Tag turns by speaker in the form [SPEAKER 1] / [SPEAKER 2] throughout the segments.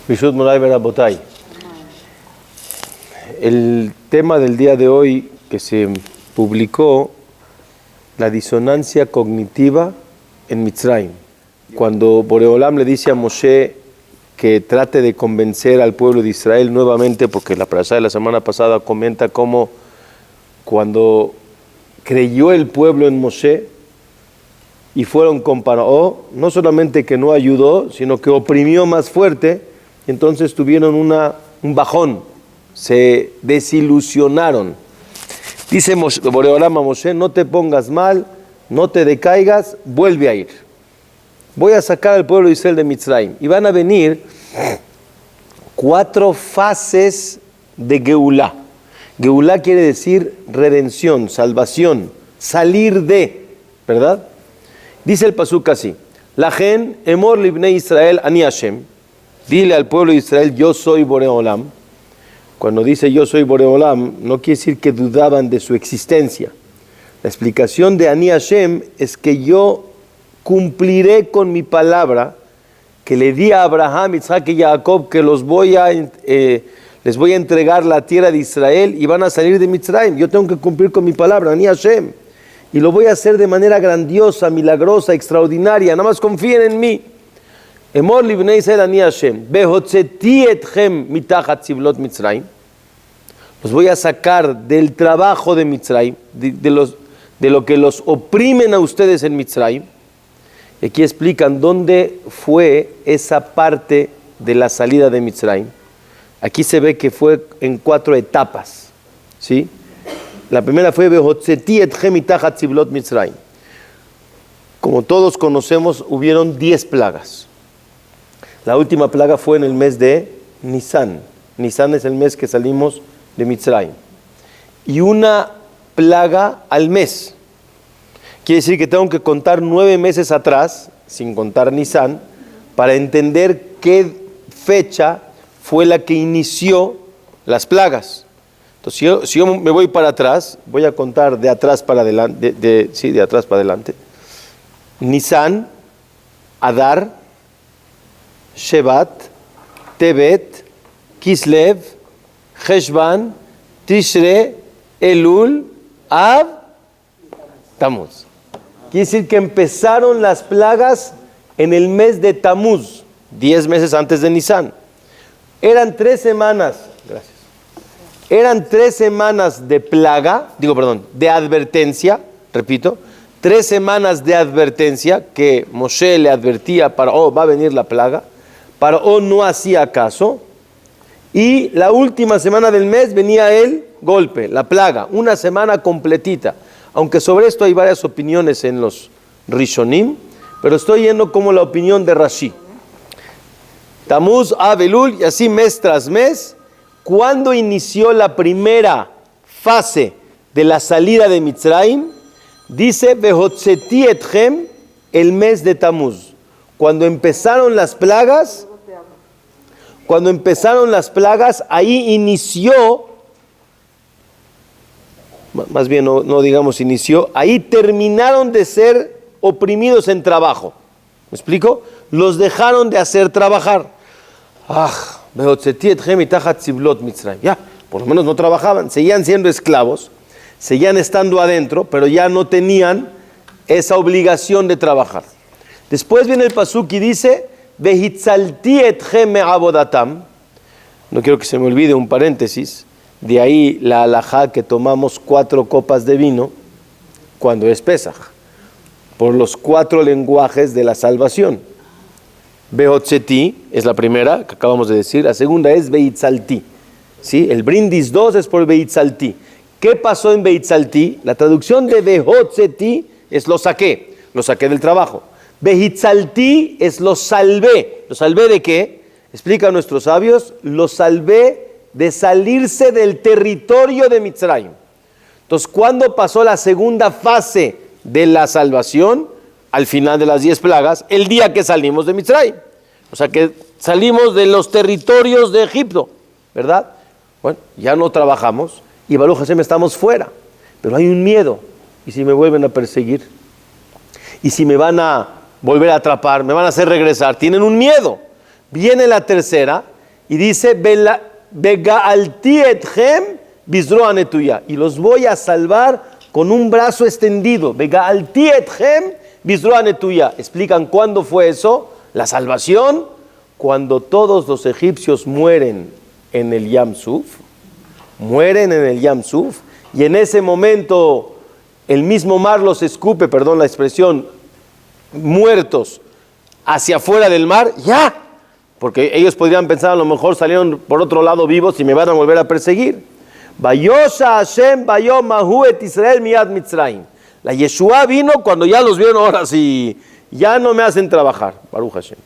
[SPEAKER 1] Bishut Moray Berabotay. El tema del día de hoy que se publicó, la disonancia cognitiva en Mitzrayim. Cuando Boreolam le dice a Moshe que trate de convencer al pueblo de Israel nuevamente, porque la parashá de la semana pasada comenta cómo cuando creyó el pueblo en Moshe y fueron con Paró, no solamente que no ayudó, sino que oprimió más fuerte, entonces tuvieron un bajón, se desilusionaron. Dice Boreolam a Moshe: no te pongas mal, no te decaigas, vuelve a ir. Voy a sacar al pueblo de Israel de Mitzrayim. Y van a venir 4 fases de Geulá. Geulá quiere decir redención, salvación, salir de, ¿verdad? Dice el pasuk así: Lachen emor libnei Israel ani Hashem. Dile al pueblo de Israel: yo soy Boreolam. Cuando dice yo soy Boreolam, no quiere decir que dudaban de su existencia. La explicación de ani Hashem es que yo cumpliré con mi palabra que le di a Abraham, Isaac y Jacob, que les voy a entregar la tierra de Israel y van a salir de Mitzrayim. Yo tengo que cumplir con mi palabra, ani Hashem. Y lo voy a hacer de manera grandiosa, milagrosa, extraordinaria. Nada más confíen en mí. Emor libnei Israel ani Hashem. Behotzeti etchem mitachat tzivlot Mitzrayim. Los voy a sacar del trabajo de Mitzrayim, de lo que los oprimen a ustedes en Mitzrayim. Y aquí explican dónde fue esa parte de la salida de Mitzrayim. Aquí se ve que fue en 4 etapas, ¿sí? La primera fue Behotzeti etchem mitachat tzivlot Mitzrayim. Como todos conocemos, hubieron 10 plagas. La última plaga fue en el mes de Nisan. Nisan es el mes que salimos de Mitzrayim. Y una plaga al mes. Quiere decir que tengo que contar 9 meses atrás, sin contar Nisan, para entender qué fecha fue la que inició las plagas. Entonces, si yo me voy para atrás, voy a contar de atrás para adelante, de atrás para adelante. Nisan, Adar, Shevat, Tebet, Kislev, Heshvan, Tishre, Elul, Av, Tamuz. Quiere decir que empezaron las plagas en el mes de Tamuz, 10 meses antes de Nisan. Eran 3 semanas, gracias. Eran 3 semanas de plaga, de advertencia, repito, 3 semanas de advertencia que Moshe le advertía para va a venir la plaga. Paró no hacía caso, y la última semana del mes venía el golpe, la plaga, una semana completita. Aunque sobre esto hay varias opiniones en los Rishonim, pero estoy yendo como la opinión de Rashi. Tamuz, Av, Elul, y así mes tras mes. ¿Cuándo inició la primera fase de la salida de Mitzrayim? Dice Behotzeti etchem, el mes de Tamuz. Cuando empezaron las plagas, ahí inició, más bien no digamos inició, ahí terminaron de ser oprimidos en trabajo. ¿Me explico? Los dejaron de hacer trabajar. Ya, por lo menos no trabajaban, seguían siendo esclavos, seguían estando adentro, pero ya no tenían esa obligación de trabajar. Después viene el pasuk y dice: Vehitzalti etchem me'avodatam. No quiero que se me olvide un paréntesis. De ahí la halajá que tomamos 4 copas de vino cuando es Pesaj, por los 4 lenguajes de la salvación. Behotzeti es la primera que acabamos de decir, la segunda es Behitzalti, ¿sí? El brindis 2 es por Behitzalti. ¿Qué pasó en Behitzalti? La traducción de Behotzeti es lo saqué del trabajo. Behitzalti es lo salvé. ¿Lo salvé de qué? Explican nuestros sabios, lo salvé de salirse del territorio de Mitzrayim. Entonces, ¿cuándo pasó la segunda fase de la salvación? Al final de las 10 plagas, el día que salimos de Mitzrayim. O sea que salimos de los territorios de Egipto, ¿verdad? Bueno, ya no trabajamos y Baruch Hashem estamos fuera, pero hay un miedo. ¿Y si me vuelven a perseguir? ¿Y si me van a volver a atrapar? ¿Me van a hacer regresar? Tienen un miedo. Viene la tercera, y dice, Begaalti etchem bizroa netuya, y los voy a salvar con un brazo extendido. Begaalti etchem bizroa netuya. Explican cuándo fue eso, la salvación, cuando todos los egipcios mueren en el Yam Suf, y en ese momento el mismo mar los escupe, perdón la expresión, muertos hacia afuera del mar, ya, porque ellos podrían pensar, a lo mejor salieron por otro lado vivos y me van a volver a perseguir. Vayosha Hashem vayom mahu et Israel miyad Mitzrayim. La Yeshua vino cuando ya los vieron, ahora sí, ya no me hacen trabajar, Baruch Hashem.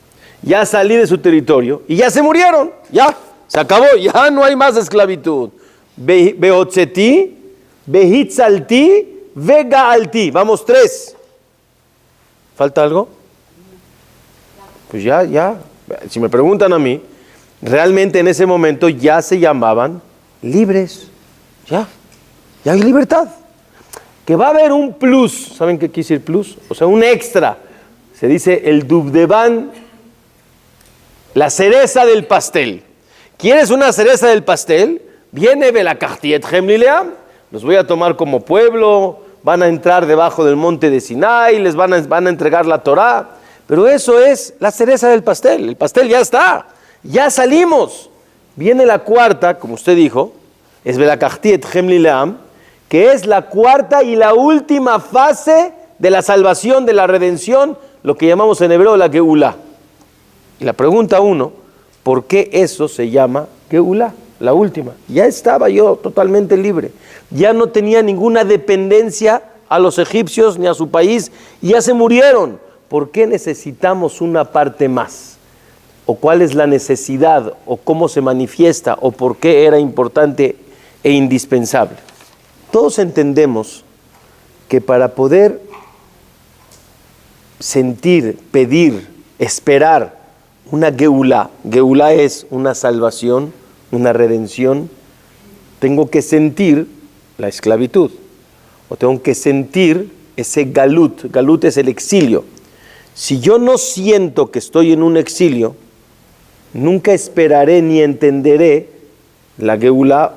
[SPEAKER 1] Ya salí de su territorio y ya se murieron, ya, se acabó, ya no hay más esclavitud. Behotzeti, behitzalti, vegaalti. Vamos, 3. ¿Falta algo? Pues ya. Si me preguntan a mí, realmente en ese momento ya se llamaban libres. Ya hay libertad. Que va a haber un plus. ¿Saben qué quiere decir plus? O sea, un extra. Se dice el dubdeban, la cereza del pastel. ¿Quieres una cereza del pastel? Viene Belakachtiet Hemlileam. Los voy a tomar como pueblo, van a entrar debajo del monte de Sinai, les van a entregar la Torá. Pero eso es la cereza del pastel. El pastel ya está, ya salimos. Viene la cuarta, como usted dijo, es Belakachtiet Hemlileam, que es la cuarta y la última fase de la salvación, de la redención, lo que llamamos en hebreo la Geulá. Y la pregunta 1, ¿por qué eso se llama Geulá? La última. Ya estaba yo totalmente libre. Ya no tenía ninguna dependencia a los egipcios ni a su país. Y ya se murieron. ¿Por qué necesitamos una parte más? ¿O cuál es la necesidad? ¿O cómo se manifiesta? ¿O por qué era importante e indispensable? Todos entendemos que para poder sentir, pedir, esperar una Geulá es una salvación, una redención, tengo que sentir la esclavitud, o tengo que sentir ese galut. Galut es el exilio. Si yo no siento que estoy en un exilio, nunca esperaré ni entenderé la Geulá,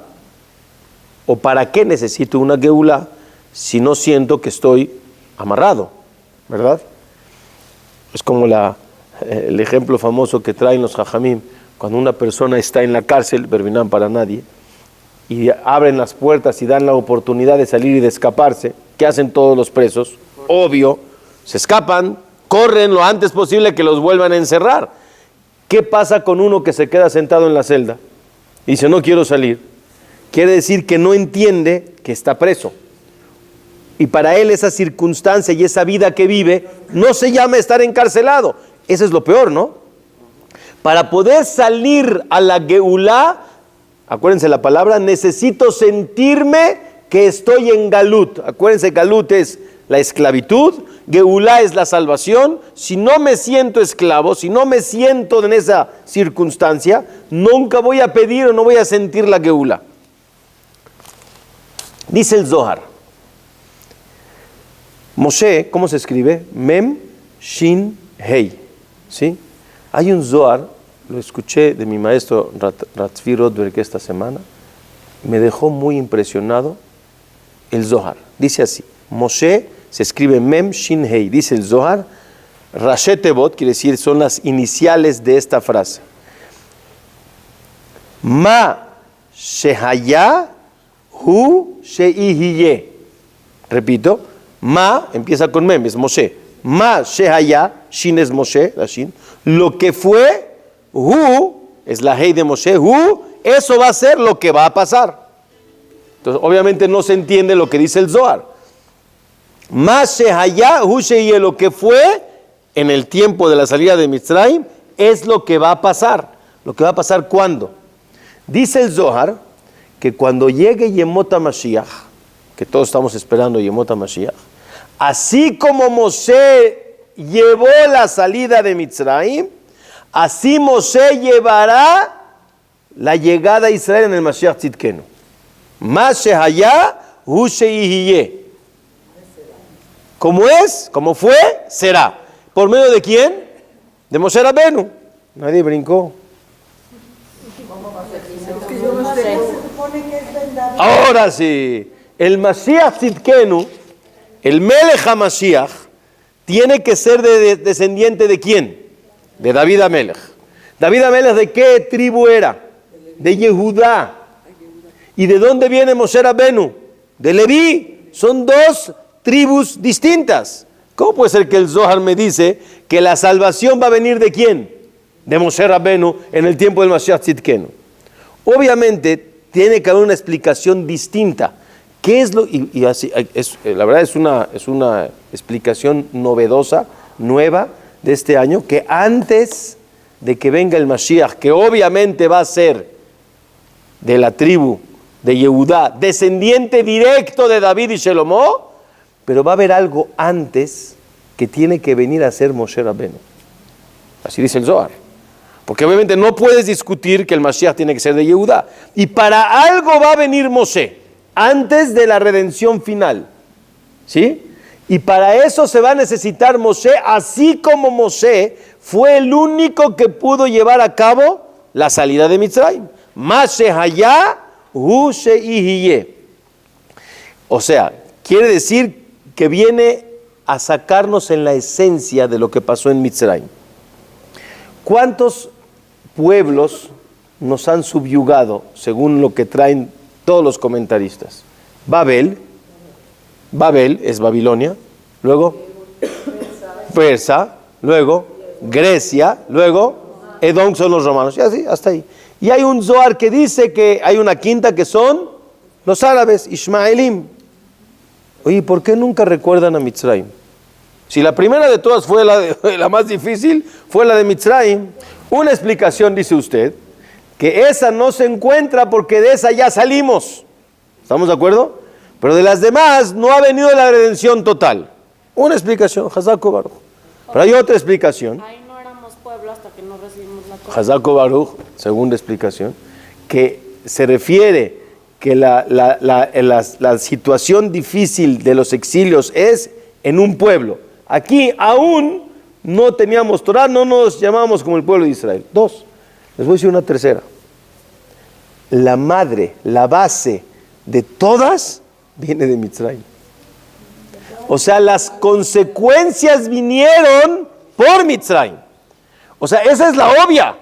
[SPEAKER 1] o para qué necesito una Geulá si no siento que estoy amarrado, ¿verdad? Es como el ejemplo famoso que traen los Jajamim. Cuando una persona está en la cárcel, Berminán para nadie, y abren las puertas y dan la oportunidad de salir y de escaparse, ¿qué hacen todos los presos? Obvio, se escapan, corren lo antes posible que los vuelvan a encerrar. ¿Qué pasa con uno que se queda sentado en la celda? Y dice, no quiero salir. Quiere decir que no entiende que está preso. Y para él esa circunstancia y esa vida que vive no se llama estar encarcelado. Eso es lo peor, ¿no? Para poder salir a la Geulá, acuérdense la palabra, necesito sentirme que estoy en Galut. Acuérdense, Galut es la esclavitud, Geulá es la salvación. Si no me siento esclavo, si no me siento en esa circunstancia, nunca voy a pedir o no voy a sentir la Geulá. Dice el Zohar. Moshe, ¿cómo se escribe? Mem, Shin, Hei. ¿Sí? Hay un Zohar, lo escuché de mi maestro Ratzvi Rodberg esta semana, me dejó muy impresionado el Zohar. Dice así, Moshe se escribe Mem Shin Hei, dice el Zohar, Rashi Tevot, quiere decir, son las iniciales de esta frase. Ma Shehaya Hu Sheihiye. Repito, Ma empieza con Mem, es Moshe. Ma Shehaya, Shin es Moshe, la Shin. Lo que fue, Hu, es la Hei de Moshe, Hu, eso va a ser lo que va a pasar. Entonces, obviamente no se entiende lo que dice el Zohar. Ma Shehaya, Hu Shehye, lo que fue en el tiempo de la salida de Mitzrayim, es lo que va a pasar. ¿Lo que va a pasar cuándo? Dice el Zohar que cuando llegue Yemot HaMashiach, que todos estamos esperando Yemot HaMashiach, así como Moshe llevó la salida de Mitzrayim, así Moshe llevará la llegada a Israel en el Mashiach Tzidkenu. Ma Shehaya Hu Sheihiye. Como es, como fue, será. ¿Por medio de quién? De Moshe Rabenu. Nadie brincó. Ahora sí, el Mashiach Tzidkenu, el Melech HaMashiach, tiene que ser descendiente de ¿quién? De David HaMelech. ¿David HaMelech de qué tribu era? De Yehudá. ¿Y de dónde viene Moshe Rabbenu? De Leví. Son dos tribus distintas. ¿Cómo puede ser que el Zohar me dice que la salvación va a venir de quién? De Moshe Rabbenu en el tiempo del Mashiach Tzidkenu. Obviamente tiene que haber una explicación distinta. ¿Qué es lo? Y así, la verdad es una explicación novedosa, nueva de este año, que antes de que venga el Mashiach, que obviamente va a ser de la tribu de Yehudá, descendiente directo de David y Shelomó, pero va a haber algo antes que tiene que venir a ser Moshe Rabbenu. Así dice el Zohar. Porque obviamente no puedes discutir que el Mashiach tiene que ser de Yehudá. Y para algo va a venir Moshe, antes de la redención final. ¿Sí? Y para eso se va a necesitar Moshe, así como Moshe fue el único que pudo llevar a cabo la salida de Mitzrayim. Mashehaya hu she'ihiye. O sea, quiere decir que viene a sacarnos en la esencia de lo que pasó en Mitzrayim. ¿Cuántos pueblos nos han subyugado, según lo que traen todos los comentaristas? Babel es Babilonia, luego Persa, luego Grecia, luego Edom son los romanos, y así, hasta ahí. Y hay un Zohar que dice que hay una quinta que son los árabes, Ishmaelim. Oye, ¿por qué nunca recuerdan a Mitzrayim? Si la primera de todas fue la más difícil, fue la de Mitzrayim. Una explicación, dice usted, que esa no se encuentra porque de esa ya salimos. ¿Estamos de acuerdo? Pero de las demás no ha venido la redención total. Una explicación, Hazako Baruch. Pero hay otra explicación.
[SPEAKER 2] Ahí no éramos pueblo hasta que no recibimos la Torah.
[SPEAKER 1] Hazako Baruch, segunda explicación, que se refiere que la situación difícil de los exilios es en un pueblo. Aquí aún no teníamos Torah, no nos llamábamos como el pueblo de Israel. Dos, les voy a decir una tercera. La madre, la base de todas viene de Mitzrayim. O sea, las consecuencias vinieron por Mitzrayim. O sea, esa es la obvia.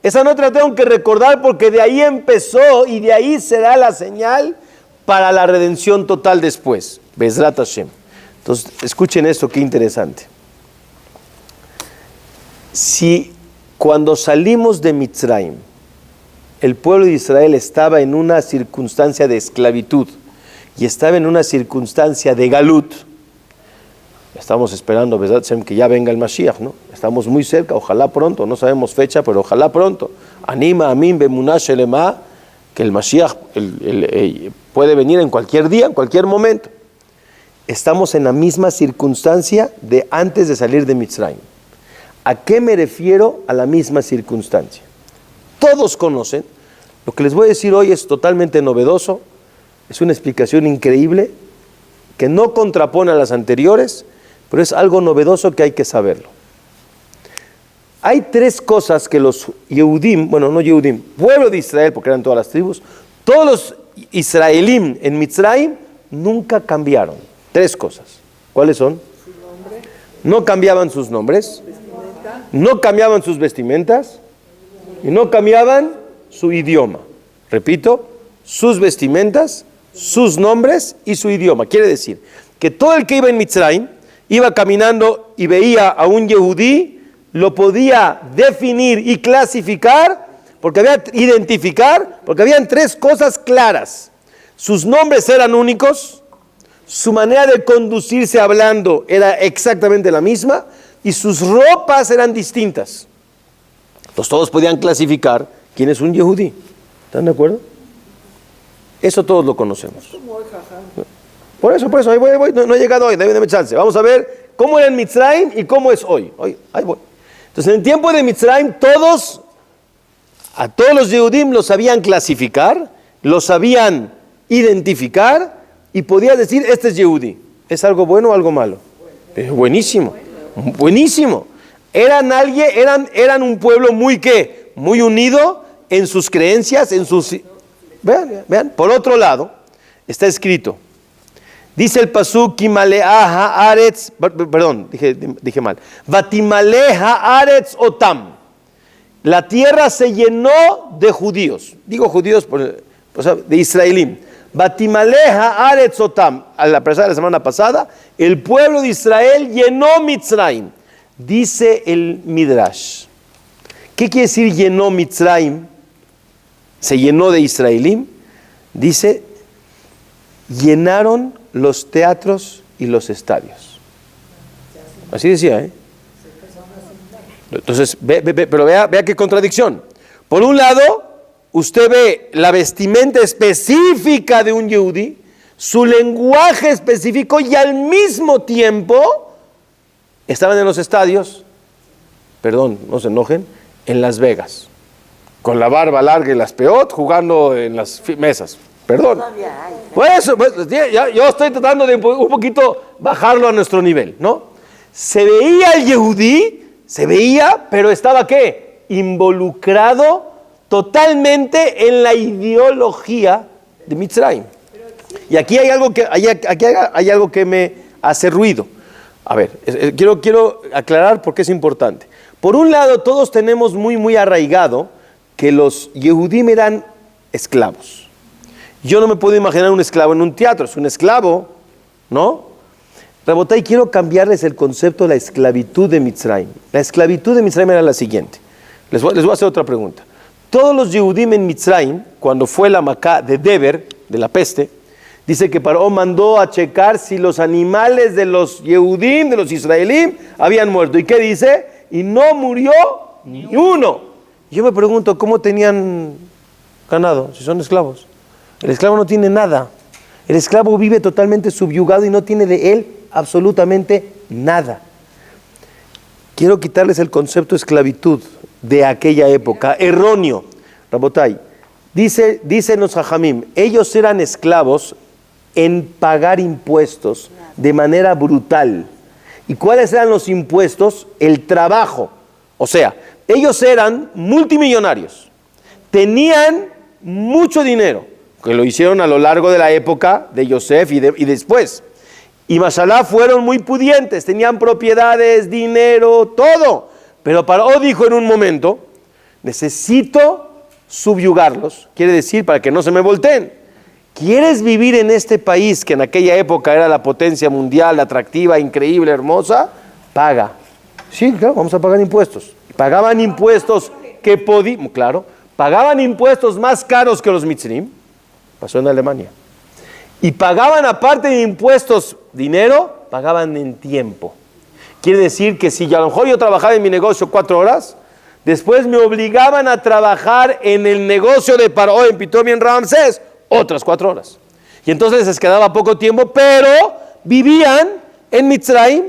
[SPEAKER 1] Esa no te la tengo que recordar porque de ahí empezó y de ahí será la señal para la redención total después. Bezrat Hashem. Entonces, escuchen esto, qué interesante. Si cuando salimos de Mitzrayim, el pueblo de Israel estaba en una circunstancia de esclavitud y estaba en una circunstancia de galut, estamos esperando, Bezrat Hashem, que ya venga el Mashiach, ¿no? Estamos muy cerca, ojalá pronto, no sabemos fecha, pero ojalá pronto. Anima, amin, bemuná, shelema, que el Mashiach puede venir en cualquier día, en cualquier momento. Estamos en la misma circunstancia de antes de salir de Mitzrayim. ¿A qué me refiero a la misma circunstancia? Todos conocen, lo que les voy a decir hoy es totalmente novedoso, es una explicación increíble, que no contrapone a las anteriores, pero es algo novedoso que hay que saberlo. Hay tres cosas que los Yehudim, bueno, no Yehudim, pueblo de Israel, porque eran todas las tribus, todos los Israelim en Mitzrayim nunca cambiaron. Tres cosas. ¿Cuáles son? No cambiaban sus nombres, no cambiaban sus vestimentas y no cambiaban su idioma. Repito, sus vestimentas, sus nombres y su idioma. Quiere decir que todo el que iba en Mitzrayim iba caminando y veía a un Yehudí, lo podía definir y clasificar, porque habían tres cosas claras. Sus nombres eran únicos, su manera de conducirse hablando era exactamente la misma y sus ropas eran distintas. Entonces todos podían clasificar quién es un Yehudí. ¿Están de acuerdo? Eso todos lo conocemos. Por eso, ahí voy, no he llegado hoy, dame chance. Vamos a ver cómo era en Mitzrayim y cómo es hoy. Ahí voy. Entonces, en el tiempo de Mitzrayim, a todos los Yehudim los sabían clasificar, los sabían identificar y podía decir, este es Yehudí. ¿Es algo bueno o algo malo? Buenísimo. Eran un pueblo muy unido en sus creencias, en sus... Vean. Por otro lado, está escrito. Dice el pasuk, Kimaleaha Aretz, perdón, dije mal. Vatimaleha Aretz Otam. La tierra se llenó de judíos. Digo judíos, de israelín. Vatimaleha Aretz Otam. A la semana pasada, el pueblo de Israel llenó Mitzrayim. Dice el Midrash. ¿Qué quiere decir llenó Mitzrayim? Se llenó de israelín. Dice, llenaron los teatros y los estadios. Así decía, ¿eh? Entonces, pero vea qué contradicción. Por un lado, usted ve la vestimenta específica de un yehudí, su lenguaje específico, y al mismo tiempo estaban en los estadios, perdón, no se enojen, en Las Vegas, con la barba larga y las peot, jugando en las mesas. Perdón. Por eso, yo estoy tratando de un poquito bajarlo a nuestro nivel, ¿no? Se veía el yehudí, pero estaba ¿qué? Involucrado totalmente en la ideología de Mitzrayim. Y aquí hay algo que me hace ruido. A ver, quiero aclarar por qué es importante. Por un lado, todos tenemos muy arraigado que los yehudim eran esclavos. Yo no me puedo imaginar un esclavo en un teatro, es un esclavo, ¿no? Rabotay, quiero cambiarles el concepto de la esclavitud de Mitzrayim. La esclavitud de Mitzrayim era la siguiente. Les voy a hacer otra pregunta. Todos los Yehudim en Mitzrayim, cuando fue la Macá de Deber, de la peste, dice que Paró mandó a checar si los animales de los Yehudim, de los israelíes, habían muerto. ¿Y qué dice? Y no murió ni uno. Yo me pregunto, ¿cómo tenían ganado si son esclavos? El esclavo no tiene nada. El esclavo vive totalmente subyugado y no tiene de él absolutamente nada. Quiero quitarles el concepto de esclavitud de aquella época, erróneo. Rabotay, dicen los Jajamim, ellos eran esclavos en pagar impuestos de manera brutal. ¿Y cuáles eran los impuestos? El trabajo. O sea, ellos eran multimillonarios, tenían mucho dinero, que lo hicieron a lo largo de la época de Yosef y después. Y mashallah, fueron muy pudientes, tenían propiedades, dinero, todo. Pero Paró dijo en un momento, necesito subyugarlos, quiere decir para que no se me volteen. ¿Quieres vivir en este país que en aquella época era la potencia mundial, atractiva, increíble, hermosa? Paga. Sí, claro, vamos a pagar impuestos. Pagaban impuestos que podían, claro, pagaban impuestos más caros que los mitzrim. Pasó en Alemania. Y pagaban, aparte de impuestos, dinero, pagaban en tiempo. Quiere decir que si a lo mejor yo trabajaba en mi negocio 4 horas, después me obligaban a trabajar en el negocio de Paró, en Pitom y en Ramsés, otras 4 horas. Y entonces les quedaba poco tiempo, pero vivían en Mitzrayim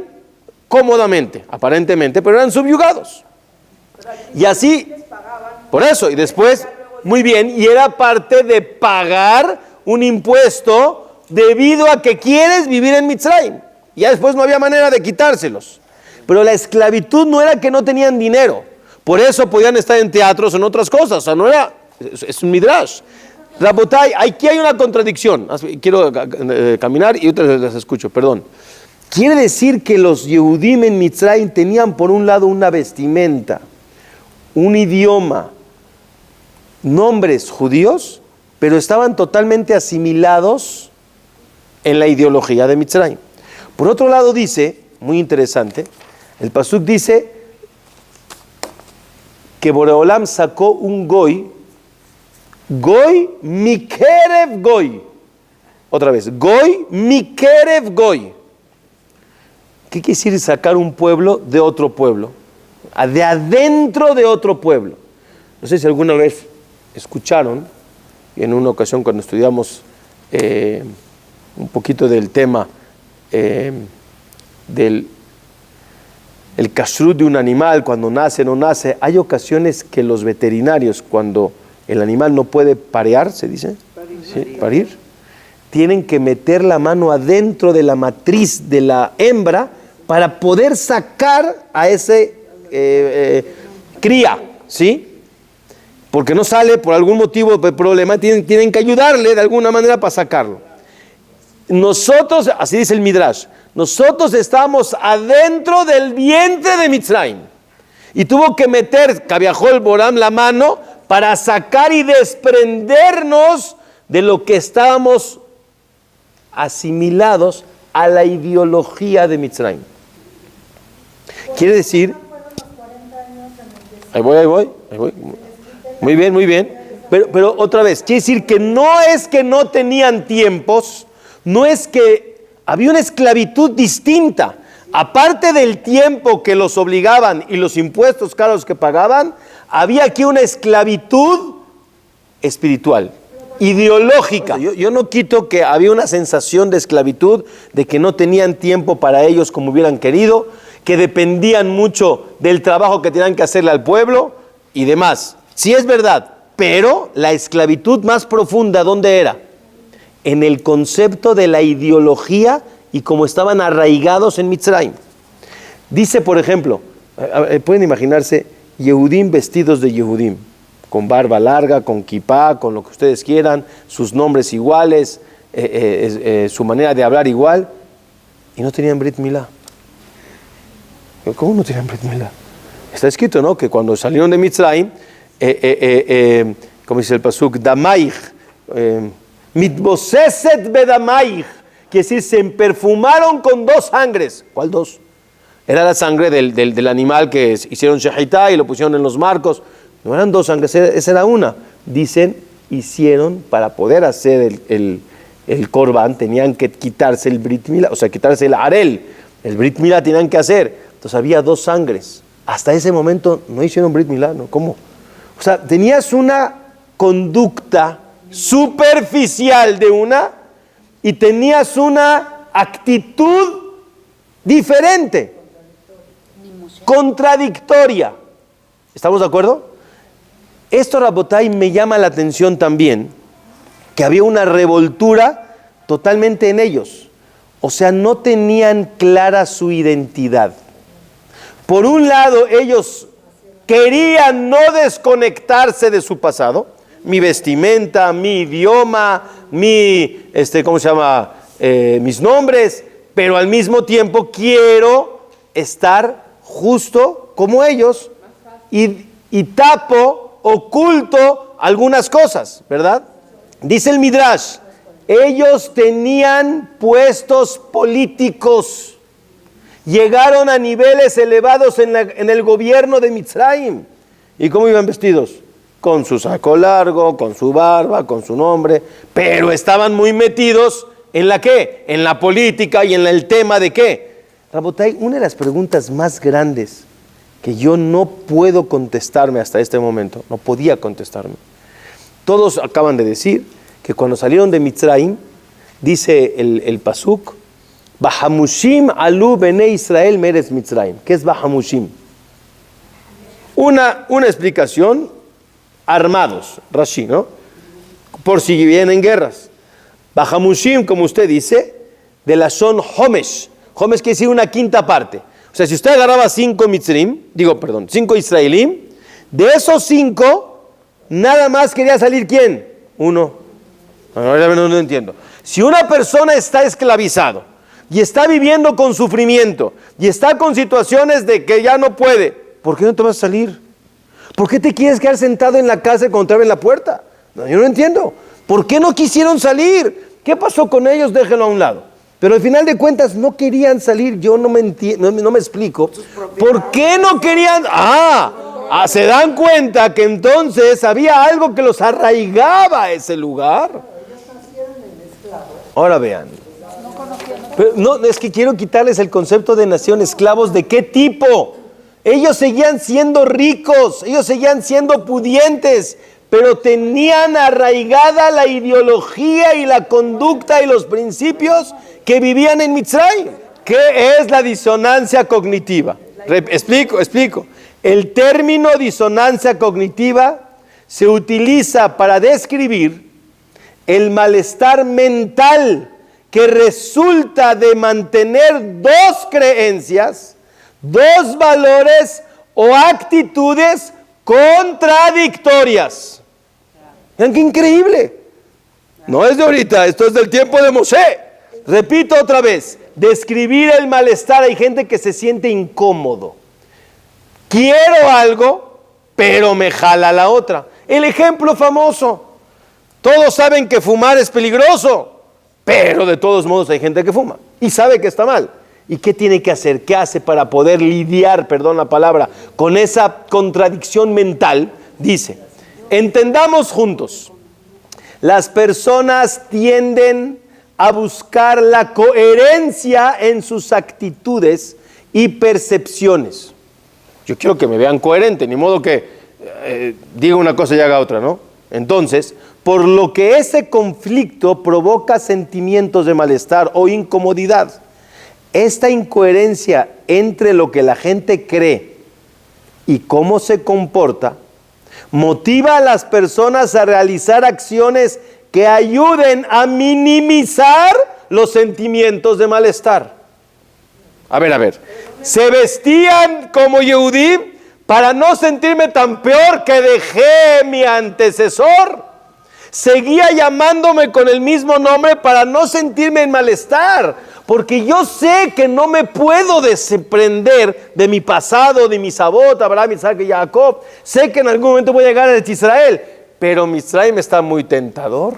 [SPEAKER 1] cómodamente, aparentemente, pero eran subyugados. Y así, por eso, y después, muy bien, y era parte de pagar un impuesto debido a que quieres vivir en Mitzrayim. Ya después no había manera de quitárselos. Pero la esclavitud no era que no tenían dinero. Por eso podían estar en teatros o en otras cosas. O sea, no era, es un midrash. Rabotay, aquí hay una contradicción. Quiero caminar y otras las escucho, perdón. Quiere decir que los Yehudim en Mitzrayim tenían por un lado una vestimenta, un idioma, nombres judíos, pero estaban totalmente asimilados en la ideología de Mitzrayim. Por otro lado dice, muy interesante, el pasuk dice que Boreolam sacó un goy mikerev goy. Otra vez, goy mikerev goy. ¿Qué quiere decir sacar un pueblo de otro pueblo? De adentro de otro pueblo. No sé si alguna vez escucharon, en una ocasión cuando estudiamos un poquito del tema del el kashrut de un animal, cuando nace o no nace, hay ocasiones que los veterinarios, cuando el animal no puede parear, ¿se dice? Parir, tienen que meter la mano adentro de la matriz de la hembra para poder sacar a ese cría, ¿sí? Porque no sale por algún motivo de problema, tienen que ayudarle de alguna manera para sacarlo. nosotros, así dice el Midrash, nosotros estábamos adentro del vientre de Mitzrayim. Y tuvo que meter Kaviahol Boram la mano para sacar y desprendernos de lo que estábamos asimilados a la ideología de Mitzrayim. Quiere decir, ahí voy. Muy bien. Pero otra vez, quiere decir que no es que no tenían tiempos, no es que había una esclavitud distinta. Aparte del tiempo que los obligaban y los impuestos caros que pagaban, había aquí una esclavitud espiritual, ideológica. Yo no quito que había una sensación de esclavitud, de que no tenían tiempo para ellos como hubieran querido, que dependían mucho del trabajo que tenían que hacerle al pueblo y demás. Sí es verdad, pero la esclavitud más profunda, ¿dónde era? En el concepto de la ideología y como estaban arraigados en Mitzrayim. Dice, por ejemplo, pueden imaginarse Yehudim vestidos de Yehudim, con barba larga, con kipá, con lo que ustedes quieran, sus nombres iguales, su manera de hablar igual, y no tenían Brit Milá. ¿Cómo no tenían Brit Milá? Está escrito, ¿no?, que cuando salieron de Mitzrayim, como dice el pasuk, Damaich, mitboseset bedamaich, quiere decir, se perfumaron con 2 sangres. ¿Cuál 2? Era la sangre del animal que hicieron shehitá y lo pusieron en los marcos. No eran 2 sangres, esa era una. Dicen, hicieron, para poder hacer el korban, tenían que quitarse el brit milá, o sea, quitarse el harel. El brit milá tenían que hacer. Entonces había 2 sangres. Hasta ese momento no hicieron brit milá, ¿no? ¿Cómo? O sea, tenías una conducta superficial de una y tenías una actitud diferente, contradictoria. ¿Estamos de acuerdo? Esto, Rabotay, me llama la atención también, que había una revoltura totalmente en ellos. O sea, no tenían clara su identidad. Por un lado, ellos querían no desconectarse de su pasado, mi vestimenta, mi idioma, mis nombres, pero al mismo tiempo quiero estar justo como ellos y tapo, oculto algunas cosas, ¿verdad? Dice el Midrash, ellos tenían puestos políticos, llegaron a niveles elevados en el gobierno de Mitzrayim. ¿Y cómo iban vestidos? Con su saco largo, con su barba, con su nombre, pero estaban muy metidos ¿en la qué? En la política y en el tema de qué. Rabotay, una de las preguntas más grandes que yo no puedo contestarme hasta este momento, no podía contestarme. Todos acaban de decir que cuando salieron de Mitzrayim, dice el pasuk, Bahamushim alu bene Israel meres Mitzrayim. ¿Qué es Bahamushim? Una explicación, armados, Rashi, ¿no? Por si vienen guerras. Bahamushim, como usted dice, de la son Homesh. Homesh quiere decir una quinta parte. O sea, si usted agarraba 5 Israelim, de esos 5, nada más quería salir ¿quién? 1. No entiendo. Si una persona está esclavizado y está viviendo con sufrimiento y está con situaciones de que ya no puede, ¿por qué no te vas a salir? ¿Por qué te quieres quedar sentado en la casa cuando te abren la puerta? No, yo no entiendo. ¿Por qué no quisieron salir? ¿Qué pasó con ellos? Déjenlo a un lado. Pero al final de cuentas no querían salir. Yo no me explico. ¿Por qué no querían? Se dan cuenta que entonces había algo que los arraigaba a ese lugar. Ahora vean. Pero no, es que quiero quitarles el concepto de nación, esclavos. ¿De qué tipo? Ellos seguían siendo ricos, ellos seguían siendo pudientes, pero tenían arraigada la ideología y la conducta y los principios que vivían en Mitzrayim. ¿Qué es la disonancia cognitiva? Explico. El término disonancia cognitiva se utiliza para describir el malestar mental que resulta de mantener 2 creencias, 2 valores o actitudes contradictorias. Vean qué increíble. No es de ahorita, esto es del tiempo de Moshe. repito otra vez, describir el malestar. Hay gente que se siente incómodo. Quiero algo, pero me jala la otra. El ejemplo famoso. Todos saben que fumar es peligroso, pero de todos modos hay gente que fuma y sabe que está mal. ¿Y qué tiene que hacer? ¿Qué hace para poder lidiar, perdón la palabra, con esa contradicción mental? Dice, entendamos juntos, las personas tienden a buscar la coherencia en sus actitudes y percepciones. Yo quiero que me vean coherente, ni modo que diga una cosa y haga otra, ¿no? Entonces, por lo que ese conflicto provoca sentimientos de malestar o incomodidad. Esta incoherencia entre lo que la gente cree y cómo se comporta motiva a las personas a realizar acciones que ayuden a minimizar los sentimientos de malestar. A ver. Se vestían como Yehudim para no sentirme tan peor que dejé mi antecesor. Seguía llamándome con el mismo nombre para no sentirme en malestar, porque yo sé que no me puedo desprender de mi pasado, de mi sabot, Abraham, Isaac y Jacob. Sé que en algún momento voy a llegar a Israel, pero Misraim está muy tentador.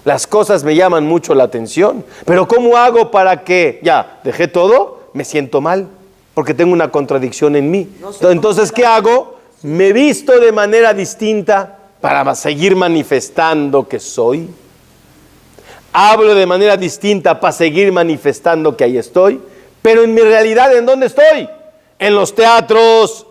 [SPEAKER 1] Las cosas me llaman mucho la atención, pero ¿cómo hago para que, ya, dejé todo, me siento mal? Porque tengo una contradicción en mí. Entonces, ¿qué hago? Me visto de manera distinta para seguir manifestando que soy. Hablo de manera distinta para seguir manifestando que ahí estoy. Pero en mi realidad, ¿en dónde estoy? En los teatros,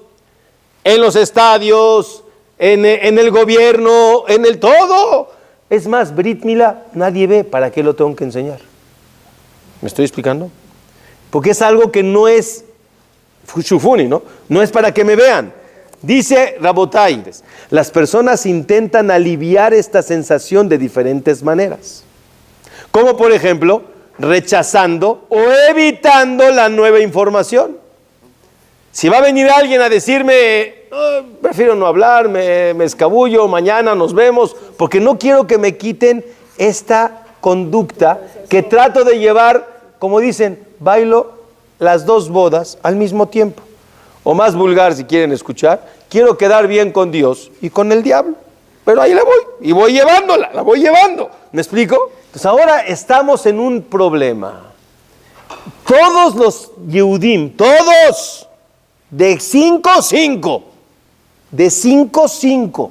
[SPEAKER 1] en los estadios, en el gobierno, en el todo. Es más, Brit Milá, nadie ve, ¿para qué lo tengo que enseñar? ¿Me estoy explicando? Porque es algo que no es shufuni, ¿no? No es para que me vean. Dice Rabotai, las personas intentan aliviar esta sensación de diferentes maneras. Como por ejemplo, rechazando o evitando la nueva información. Si va a venir alguien a decirme, prefiero no hablar, me escabullo, mañana nos vemos, porque no quiero que me quiten esta conducta que trato de llevar, como dicen, bailo las dos bodas al mismo tiempo. O más vulgar si quieren escuchar, quiero quedar bien con Dios y con el diablo. Pero ahí la voy, y voy llevándola, la voy llevando. ¿Me explico? Entonces ahora estamos en un problema. Todos los Yehudim, todos, de 5-5,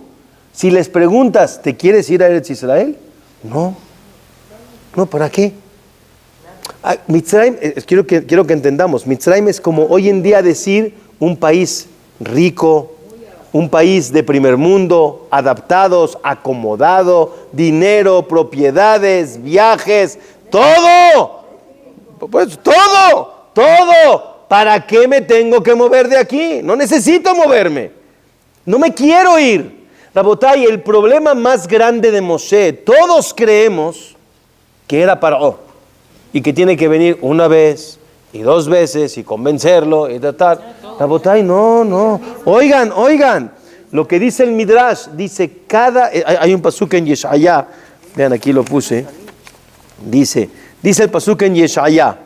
[SPEAKER 1] si les preguntas, ¿te quieres ir a Eretz Israel? No, ¿para qué? Mitzrayim, quiero que entendamos, Mitzrayim es como hoy en día decir un país rico, un país de primer mundo, adaptados, acomodado, dinero, propiedades, viajes, todo. Pues todo. ¿Para qué me tengo que mover de aquí? No necesito moverme. No me quiero ir. Rabotay, el problema más grande de Moshe, todos creemos que era Paró y que tiene que venir una vez y dos veces y convencerlo y tratar. Rabotay, no. Oigan, lo que dice el Midrash, dice hay un pasuk en Yeshaya, vean aquí lo puse, dice el pasuk en Yeshaya,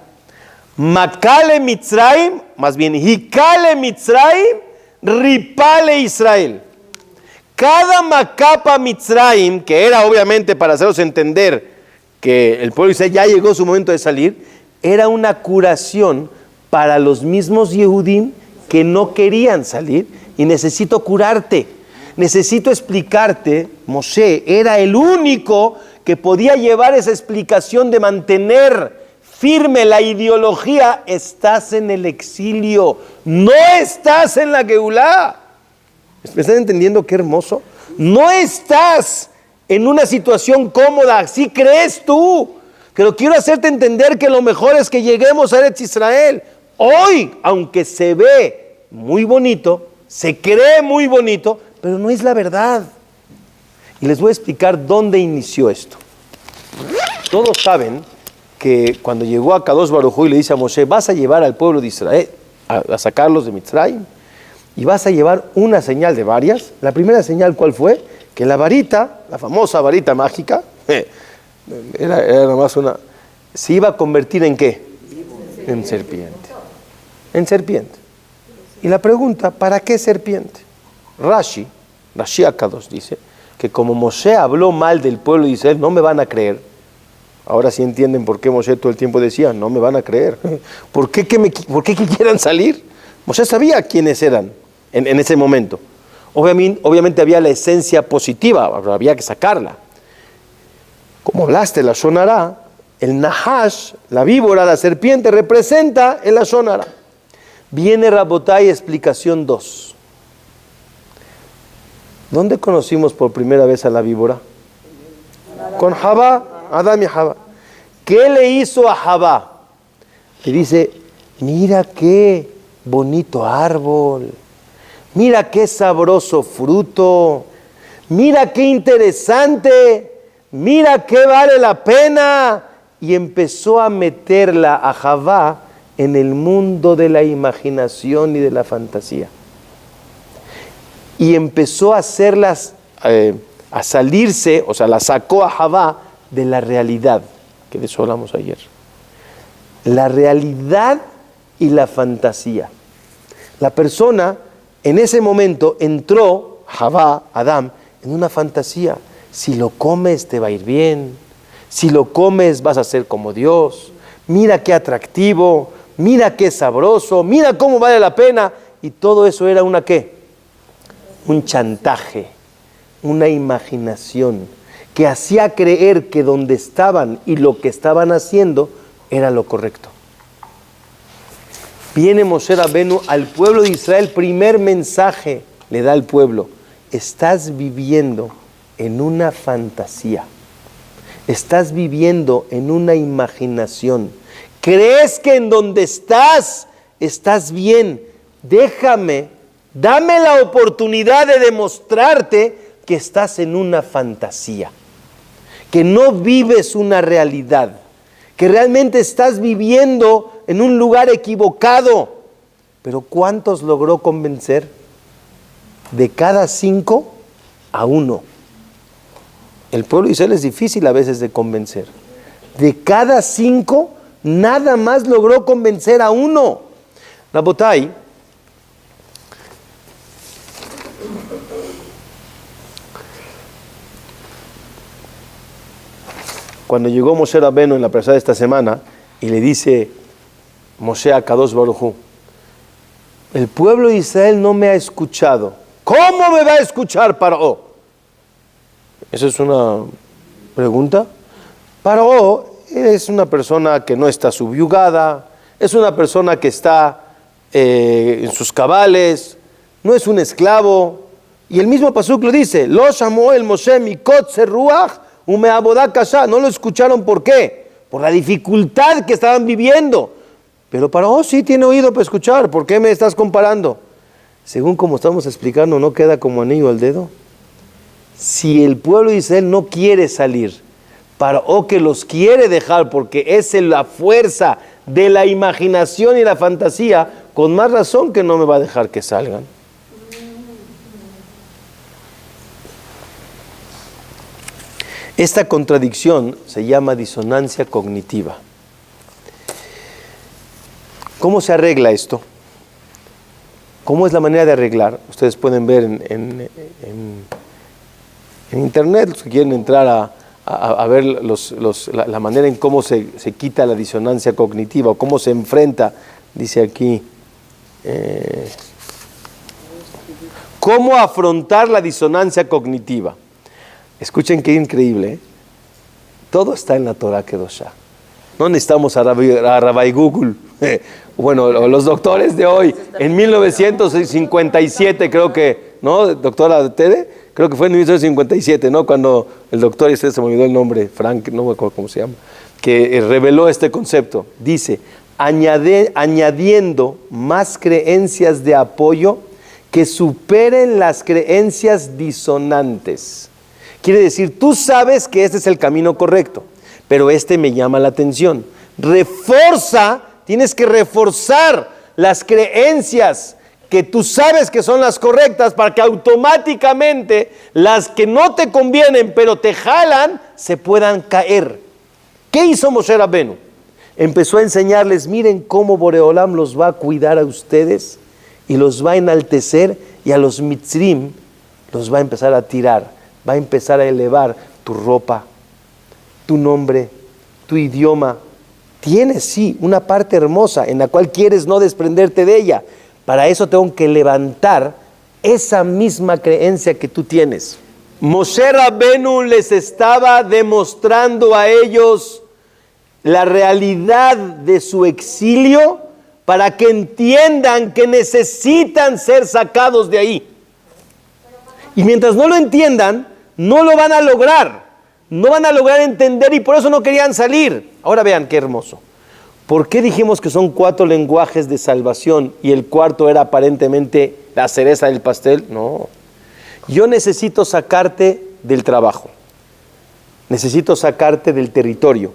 [SPEAKER 1] Makale Mitzrayim, más bien Hikale Mitzrayim, Ripale Israel. Cada Macapa Mitzrayim, que era obviamente para haceros entender que el pueblo de Israel ya llegó su momento de salir, era una curación para los mismos Yehudim que no querían salir, y necesito curarte, necesito explicarte. Moshe era el único que podía llevar esa explicación de mantener firme la ideología. Estás en el exilio, no estás en la Geulá. ¿Me están entendiendo qué hermoso? No estás en una situación cómoda, así crees tú. Pero quiero hacerte entender que lo mejor es que lleguemos a Eretz Israel. Hoy, aunque se ve muy bonito, se cree muy bonito, pero no es la verdad. Y les voy a explicar dónde inició esto. Todos saben que cuando llegó a Kadosh Baruj Hu y le dice a Moshe, vas a llevar al pueblo de Israel a sacarlos de Mitzrayim, y vas a llevar una señal de varias. La primera señal, ¿cuál fue? Que la varita, la famosa varita mágica, era nomás una, se iba a convertir ¿en qué? En serpiente. En serpiente. Y la pregunta, ¿para qué serpiente? Rashi Akadosh dice que como Moshe habló mal del pueblo de Israel, no me van a creer. Ahora sí entienden por qué Moshe todo el tiempo decía, no me van a creer. ¿Por qué que quieran salir? Moshe sabía quiénes eran en ese momento. Obviamente había la esencia positiva, había que sacarla. Como hablaste, la Shonara, el Nahash, la víbora, la serpiente, representa el Shonara. Viene Rabotay, explicación 2. ¿Dónde conocimos por primera vez a la víbora? Con Javá, Adán y Javá. ¿Qué le hizo a Javá? Le dice, mira qué bonito árbol, mira qué sabroso fruto, mira qué interesante, mira qué vale la pena. Y empezó a meterla a Javá en el mundo de la imaginación y de la fantasía. Y empezó a hacerlas, a salirse, o sea, la sacó a Javá de la realidad, que de eso hablamos ayer. La realidad y la fantasía. La persona en ese momento entró, Javá, Adán, en una fantasía. Si lo comes te va a ir bien, si lo comes vas a ser como Dios, mira qué atractivo, mira qué sabroso, mira cómo vale la pena. Y todo eso era una ¿qué? Un chantaje, una imaginación que hacía creer que donde estaban y lo que estaban haciendo era lo correcto. Viene Moshe Rabenu al pueblo de Israel, primer mensaje le da al pueblo: estás viviendo en una fantasía, estás viviendo en una imaginación, crees que en donde estás bien, dame la oportunidad de demostrarte que estás en una fantasía, que no vives una realidad, que realmente estás viviendo en un lugar equivocado. Pero ¿cuántos logró convencer? De cada 5 a 1. El pueblo de Israel es difícil a veces de convencer. De cada 5, nada más logró convencer a 1. Rabotay, cuando llegó Moshe Rabenu en la persona de esta semana y le dice Moshe a Kadosh Baruj Hu, el pueblo de Israel no me ha escuchado. ¿Cómo me va a escuchar Paró? Esa es una pregunta. Paró es una persona que no está subyugada, es una persona que está en sus cabales, no es un esclavo. Y el mismo pasuk lo dice, lo llamó el Moshe mikot seruach umeabodá kasha. No lo escucharon, ¿por qué? Por la dificultad que estaban viviendo. Pero Paró sí tiene oído para escuchar. ¿Por qué me estás comparando? Según como estamos explicando, ¿no queda como anillo al dedo? Si el pueblo de Israel no quiere salir, Paró que los quiere dejar porque es la fuerza de la imaginación y la fantasía, con más razón que no me va a dejar que salgan. Esta contradicción se llama disonancia cognitiva. ¿Cómo se arregla esto? ¿Cómo es la manera de arreglar? Ustedes pueden ver en internet, si quieren entrar a ver la manera en cómo se quita la disonancia cognitiva, o cómo se enfrenta, dice aquí, cómo afrontar la disonancia cognitiva. Escuchen qué increíble, ¿eh? Todo está en la Torah Kedoshá. No necesitamos a Rabbi Google. Bueno, los doctores de hoy, en 1957 creo que, ¿no, doctora Tere? Creo que fue en 1957, ¿no? Cuando el doctor, se me olvidó el nombre, Frank, no me acuerdo cómo se llama, que reveló este concepto. Dice, añadiendo más creencias de apoyo que superen las creencias disonantes. Quiere decir, tú sabes que este es el camino correcto, pero este me llama la atención. Tienes que reforzar las creencias que tú sabes que son las correctas para que automáticamente las que no te convienen pero te jalan se puedan caer. ¿Qué hizo Moshe Rabenu? empezó a enseñarles, miren cómo Boreolam los va a cuidar a ustedes y los va a enaltecer, y a los mitzrim los va a empezar a tirar, va a empezar a elevar tu ropa, tu nombre, tu idioma. Tienes, sí, una parte hermosa en la cual quieres no desprenderte de ella. Para eso tengo que levantar esa misma creencia que tú tienes. Moshe Rabbenu les estaba demostrando a ellos la realidad de su exilio para que entiendan que necesitan ser sacados de ahí. Y mientras no lo entiendan, no lo van a lograr. No van a lograr entender, y por eso no querían salir. Ahora vean qué hermoso. ¿Por qué dijimos que son 4 lenguajes de salvación y el cuarto era aparentemente la cereza del pastel? No. Yo necesito sacarte del trabajo. Necesito sacarte del territorio.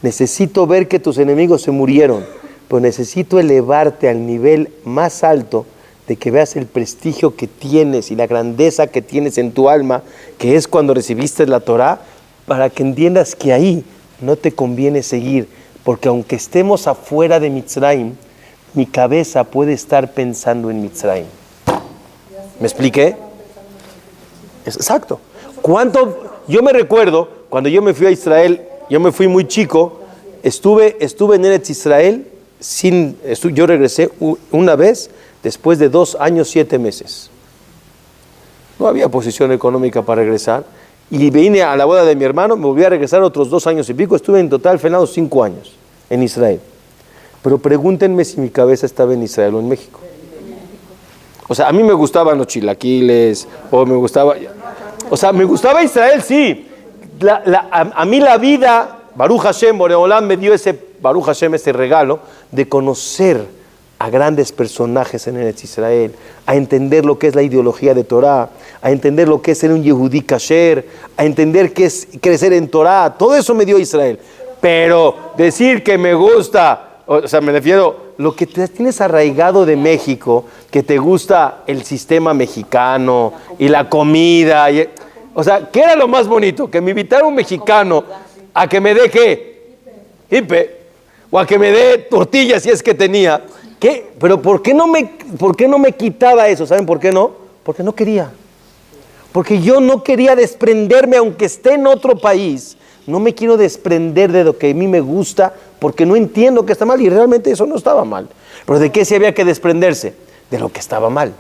[SPEAKER 1] Necesito ver que tus enemigos se murieron. Pero necesito elevarte al nivel más alto de que veas el prestigio que tienes y la grandeza que tienes en tu alma, que es cuando recibiste la Torah, para que entiendas que ahí no te conviene seguir, porque aunque estemos afuera de Mitzrayim, mi cabeza puede estar pensando en Mitzrayim. ¿Me expliqué? Exacto. Yo me recuerdo, cuando yo me fui a Israel, yo me fui muy chico, estuve en Eretz Israel, yo regresé una vez después de 2 años, 7 meses. No había posición económica para regresar. Y vine a la boda de mi hermano, me volví a regresar otros 2 años y pico. Estuve en total, Fernando, 5 años en Israel. Pero pregúntenme si mi cabeza estaba en Israel o en México. O sea, a mí me gustaban los chilaquiles, me gustaba Israel, sí. A mí la vida, Baruch Hashem, Boreolam me dio ese regalo de conocer a grandes personajes en Eretz Israel, a entender lo que es la ideología de Torah, a entender lo que es ser un Yehudí kasher, a entender qué es crecer en Torah. Todo eso me dio Israel. Pero decir que me gusta, o sea, me refiero, lo que tienes arraigado de México, que te gusta el sistema mexicano y la comida, o sea, ¿qué era lo más bonito? Que me invitara un mexicano a que me dé ¿qué? Hipe, o a que me dé tortillas si es que tenía. ¿Qué? Pero ¿por qué no me quitaba eso? ¿Saben por qué no? Porque no quería. Porque yo no quería desprenderme, aunque esté en otro país. No me quiero desprender de lo que a mí me gusta, porque no entiendo que está mal, y realmente eso no estaba mal. Pero ¿de qué se había que desprenderse? De lo que estaba mal.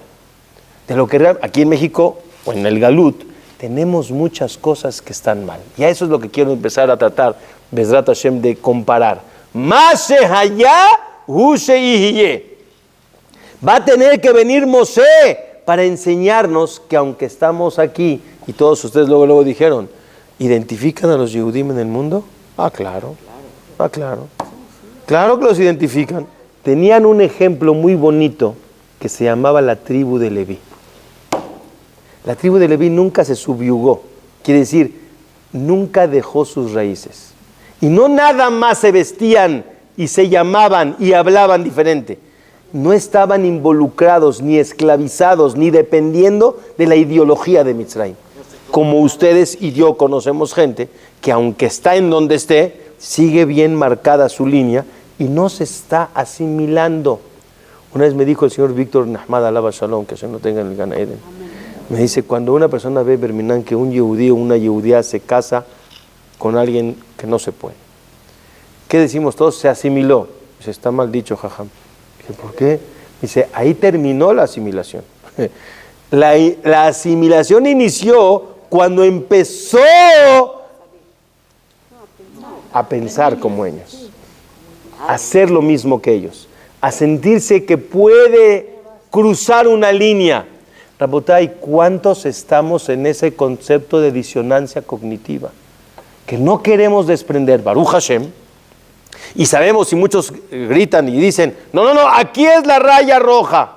[SPEAKER 1] De lo que aquí en México, o en el Galut, tenemos muchas cosas que están mal. Y a eso es lo que quiero empezar a tratar, Bezrat Hashem, de comparar. Más allá. Va a tener que venir Moshe para enseñarnos que aunque estamos aquí, y todos ustedes luego dijeron, ¿identifican a los Yehudim en el mundo? Claro. Claro que los identifican. Tenían un ejemplo muy bonito que se llamaba la tribu de Leví. La tribu de Leví nunca se subyugó, quiere decir, nunca dejó sus raíces. Y no nada más se vestían y se llamaban y hablaban diferente. No estaban involucrados, ni esclavizados, ni dependiendo de la ideología de Mitzrayim. Como ustedes y yo conocemos gente que aunque está en donde esté, sigue bien marcada su línea y no se está asimilando. Una vez me dijo el señor Víctor Nahmad Alaba Shalom, que se no tenga en el Gan Eden, me dice, cuando una persona ve, Berminan, que un yehudí o una yehudía se casa con alguien que no se puede, ¿qué decimos todos? Se asimiló. Dice, está mal dicho, jajam. Dije, ¿por qué? Dice, ahí terminó la asimilación. La asimilación inició cuando empezó a pensar como ellos, a hacer lo mismo que ellos, a sentirse que puede cruzar una línea. Rabotay, ¿cuántos estamos en ese concepto de disonancia cognitiva? Que no queremos desprender, Baruch Hashem, y sabemos, y muchos gritan y dicen, no, aquí es la raya roja.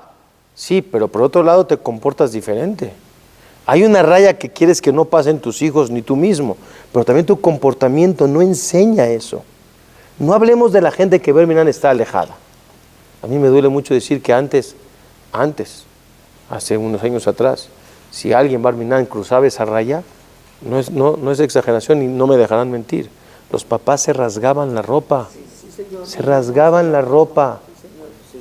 [SPEAKER 1] Sí, pero por otro lado te comportas diferente. Hay una raya que quieres que no pasen tus hijos ni tú mismo, pero también tu comportamiento no enseña eso. No hablemos de la gente que Berminan está alejada. A mí me duele mucho decir que antes, hace unos años atrás, si alguien Berminan cruzaba esa raya, no es exageración y no me dejarán mentir, los papás se rasgaban la ropa. Se rasgaban la ropa.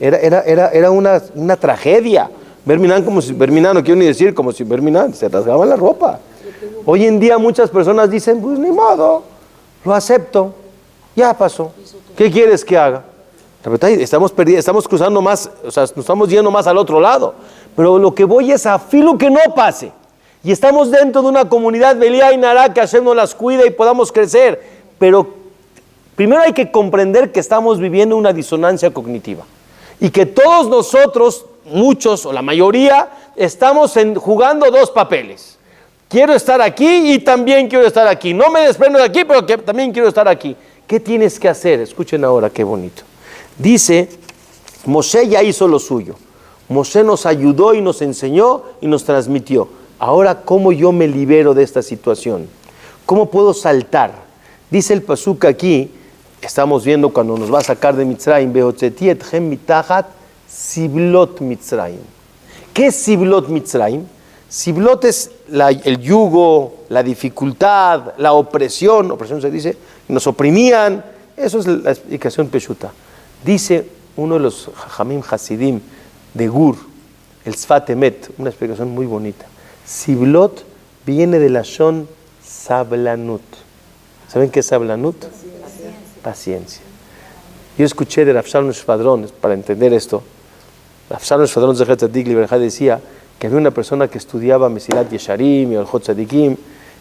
[SPEAKER 1] Era una tragedia. Verminan como si, Verminan, no quiero ni decir como si Verminan, se rasgaban la ropa. Hoy en día muchas personas dicen, pues ni modo, lo acepto, ya pasó. ¿Qué quieres que haga? La verdad, estamos cruzando más, o sea, nos estamos yendo más al otro lado. Pero lo que voy es a filo que no pase. Y estamos dentro de una comunidad Belía y Nará, que Hashem nos las cuida y podamos crecer. Pero primero hay que comprender que estamos viviendo una disonancia cognitiva. Y que todos nosotros, muchos o la mayoría, estamos jugando dos papeles. Quiero estar aquí y también quiero estar aquí. No me desprendo de aquí, pero también quiero estar aquí. ¿Qué tienes que hacer? Escuchen ahora, qué bonito. Dice, Moshe ya hizo lo suyo. Moshe nos ayudó y nos enseñó y nos transmitió. Ahora, ¿cómo yo me libero de esta situación? ¿Cómo puedo saltar? Dice el pasuk aquí, estamos viendo cuando nos va a sacar de Mitzrayim, Behotzeti etchem mitachat siblot Mitzrayim. ¿Qué es siblot Mitzrayim? Siblot es el yugo, la dificultad, la opresión se dice, nos oprimían. Eso es la explicación peshuta. Dice uno de los Jajamim Hasidim de Gur, el Sfat Emet, una explicación muy bonita. Siblot viene de la Shon Sablanut. ¿Saben qué es Sablanut? Paciencia. Yo escuché de Rav Shalom Shvadron, para entender esto, Rav Shalom Shvadron Zecher Tzadik Libraja decía que había una persona que estudiaba Mesilat Yesharim y Orjot Tzadikim.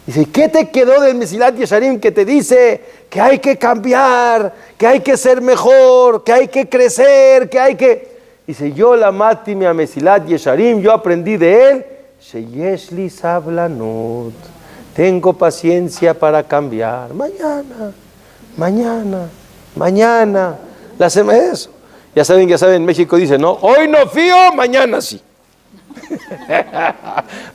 [SPEAKER 1] Dice, ¿qué te quedó del Mesilat Yesharim que te dice que hay que cambiar, que hay que ser mejor, que hay que crecer, que hay que... Dice, yo la matime a Mesilat Yesharim, yo aprendí de él, Sheyesh li sablanut, tengo paciencia para cambiar. Mañana, la semana eso. Ya saben, México dice, no, hoy no fío, mañana sí.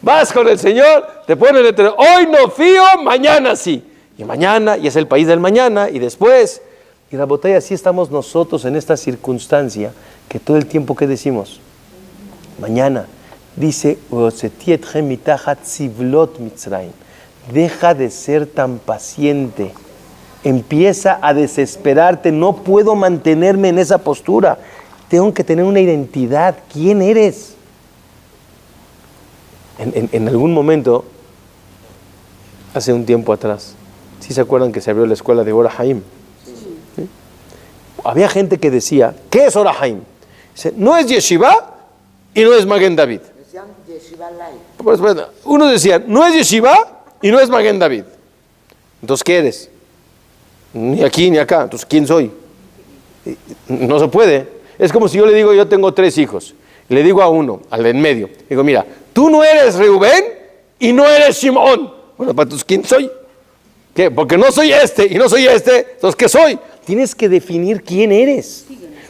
[SPEAKER 1] Vas con el Señor, te ponen el letrero, hoy no fío, mañana sí. Y mañana, y es el país del mañana, y después. Y la botella, así estamos nosotros en esta circunstancia, que todo el tiempo que decimos, mañana, dice, deja de ser tan paciente, empieza a desesperarte, no puedo mantenerme en esa postura, tengo que tener una identidad, ¿quién eres? En algún momento, hace un tiempo atrás, ¿sí se acuerdan que se abrió la escuela de Or HaHaim? ¿Sí? Había gente que decía, ¿qué es Or HaHaim? Dice, no es Yeshiva y no es Magen David.
[SPEAKER 3] Decían Yeshiva Light.
[SPEAKER 1] Pues, bueno, uno decía, no es Yeshiva y no es Magen David. Entonces, ¿qué eres? Ni aquí ni acá. Entonces, ¿quién soy? No se puede. Es como si yo le digo, yo tengo 3 hijos. Le digo a uno, al de en medio, digo, mira, tú no eres Reubén y no eres Shimón. Bueno, pues, ¿quién soy? ¿Qué? Porque no soy este y no soy este, entonces, ¿qué soy? Tienes que definir quién eres.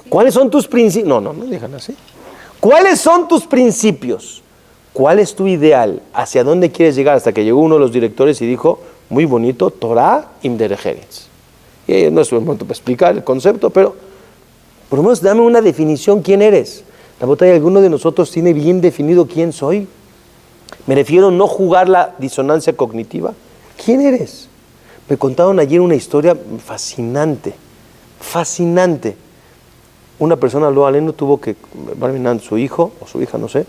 [SPEAKER 1] ¿Cuáles son tus principios? No dejan así. ¿Cuáles son tus principios? ¿Cuál es tu ideal? ¿Hacia dónde quieres llegar? Hasta que llegó uno de los directores y dijo, muy bonito, Torah im derech eretz. Y no es un momento para explicar el concepto, pero por lo menos dame una definición, ¿quién eres? La botella, ¿alguno de nosotros tiene bien definido quién soy? Me refiero a no jugar la disonancia cognitiva. ¿Quién eres? Me contaron ayer una historia fascinante. Una persona, lo aleno, tuvo que, su hijo o su hija, no sé,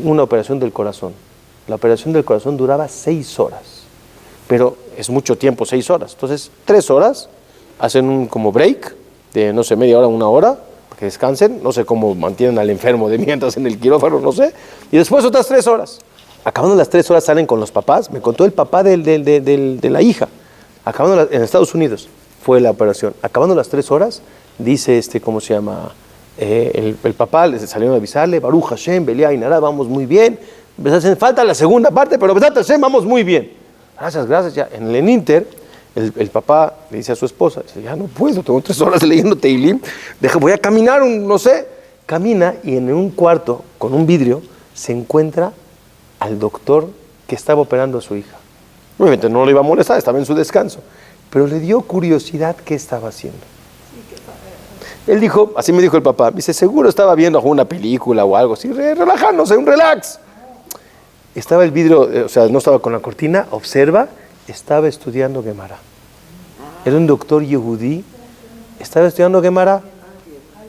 [SPEAKER 1] una operación del corazón. La operación del corazón duraba 6 horas, pero es mucho tiempo, 6 horas. Entonces, 3 horas, hacen un como break de, no sé, media hora, 1 hora, para que descansen. No sé cómo mantienen al enfermo de mientras en el quirófano, no sé. Y después otras 3 horas. Acabando las 3 horas salen con los papás. Me contó el papá de la hija. Acabando en Estados Unidos fue la operación. Acabando las 3 horas, dice ¿cómo se llama? El papá les salieron a avisarle, Baruch Hashem, Belía y Nará, vamos muy bien. Falta la segunda parte, pero Besat Hashem, vamos muy bien. Gracias. Ya en el Inter, el papá le dice a su esposa, dice, ya no puedo, tengo 3 horas leyendo Teilim, voy a caminar, no sé. Camina y en un cuarto, con un vidrio, se encuentra al doctor que estaba operando a su hija. Obviamente no le iba a molestar, estaba en su descanso, pero le dio curiosidad qué estaba haciendo. Él dijo, así me dijo el papá, dice, seguro estaba viendo una película o algo así, relajándose, un relax. Estaba el vidrio, o sea, no estaba con la cortina, observa, estaba estudiando Gemara. Era un doctor yehudí Estaba estudiando Gemara.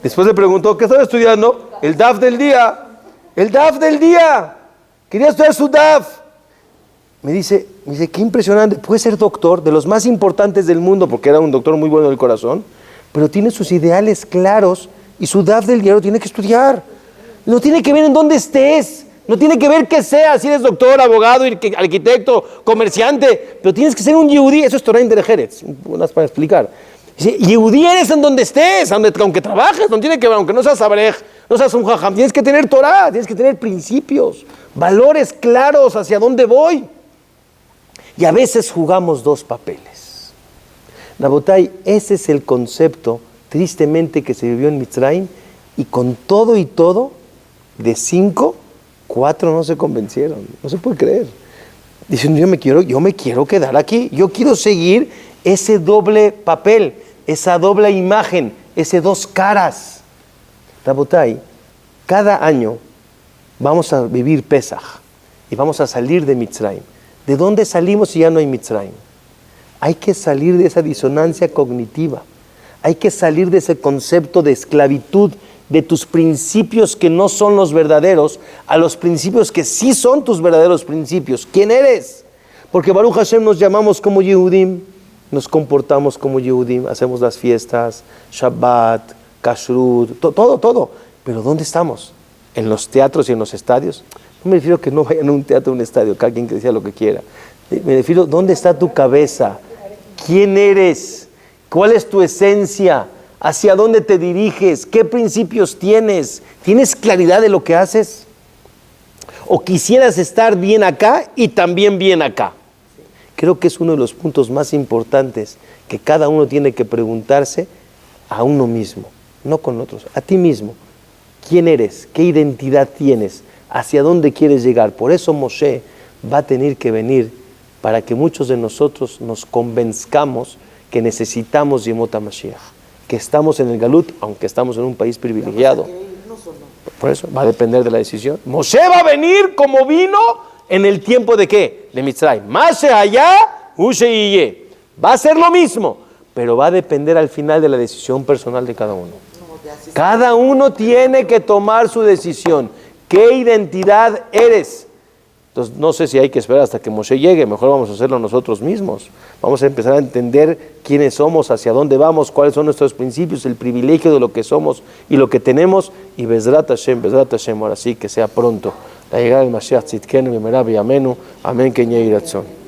[SPEAKER 1] Después le preguntó, ¿qué estaba estudiando? El DAF del día. El DAF del día. Quería estudiar su DAF. Me dice, qué impresionante. Puede ser doctor, de los más importantes del mundo, porque era un doctor muy bueno del corazón, pero tiene sus ideales claros y su DAF del día lo tiene que estudiar. No tiene que ver en dónde estés. No tiene que ver qué seas, si eres doctor, abogado, arquitecto, comerciante, pero tienes que ser un yehudí. Eso es Torah Inderejeretz, unas para explicar. Dice, yehudí eres en donde estés, aunque trabajes, no tiene que ver, aunque no seas abrej, no seas un jajam, tienes que tener Torah, tienes que tener principios, valores claros hacia dónde voy. Y a veces jugamos dos papeles. Rabotay, ese es el concepto, tristemente, que se vivió en Mitzrayim, y con todo y todo, de 5, 4 no se convencieron, no se puede creer. Dicen, yo me quiero quedar aquí, yo quiero seguir ese doble papel, esa doble imagen, ese dos caras. Rabotay, cada año vamos a vivir Pesaj y vamos a salir de Mitzrayim. ¿De dónde salimos si ya no hay Mitzrayim? Hay que salir de esa disonancia cognitiva, hay que salir de ese concepto de esclavitud, de tus principios que no son los verdaderos, a los principios que sí son tus verdaderos principios. ¿Quién eres? Porque Baruch Hashem nos llamamos como Yehudim, nos comportamos como Yehudim, hacemos las fiestas, Shabbat, Kashrut, todo. Pero ¿dónde estamos? ¿En los teatros y en los estadios? No me refiero a que no vayan a un teatro o un estadio, cada quien que decía lo que quiera. Me refiero, ¿dónde está tu cabeza? ¿Quién eres? ¿Cuál es tu esencia? ¿Hacia dónde te diriges? ¿Qué principios tienes? ¿Tienes claridad de lo que haces? ¿O quisieras estar bien acá y también bien acá? Creo que es uno de los puntos más importantes que cada uno tiene que preguntarse a uno mismo, no con otros, a ti mismo. ¿Quién eres? ¿Qué identidad tienes? ¿Hacia dónde quieres llegar? Por eso Moshe va a tener que venir para que muchos de nosotros nos convenzcamos que necesitamos Yemot HaMashiach, que estamos en el Galut, aunque estamos en un país privilegiado. Por eso va a depender de la decisión. Moshe va a venir como vino en el tiempo de ¿qué? De Mitzrayim. Mashe allá, Ushe Iye. Va a ser lo mismo, pero va a depender al final de la decisión personal de cada uno. Cada uno tiene que tomar su decisión. ¿Qué identidad eres? Entonces, no sé si hay que esperar hasta que Moshe llegue, mejor vamos a hacerlo nosotros mismos. Vamos a empezar a entender quiénes somos, hacia dónde vamos, cuáles son nuestros principios, el privilegio de lo que somos y lo que tenemos. Y Bezrat Hashem, ahora sí, que sea pronto. La llegada del Mashiach Tzidkenu, Bimera, Amenu, Amén, Keñe y Ratzon.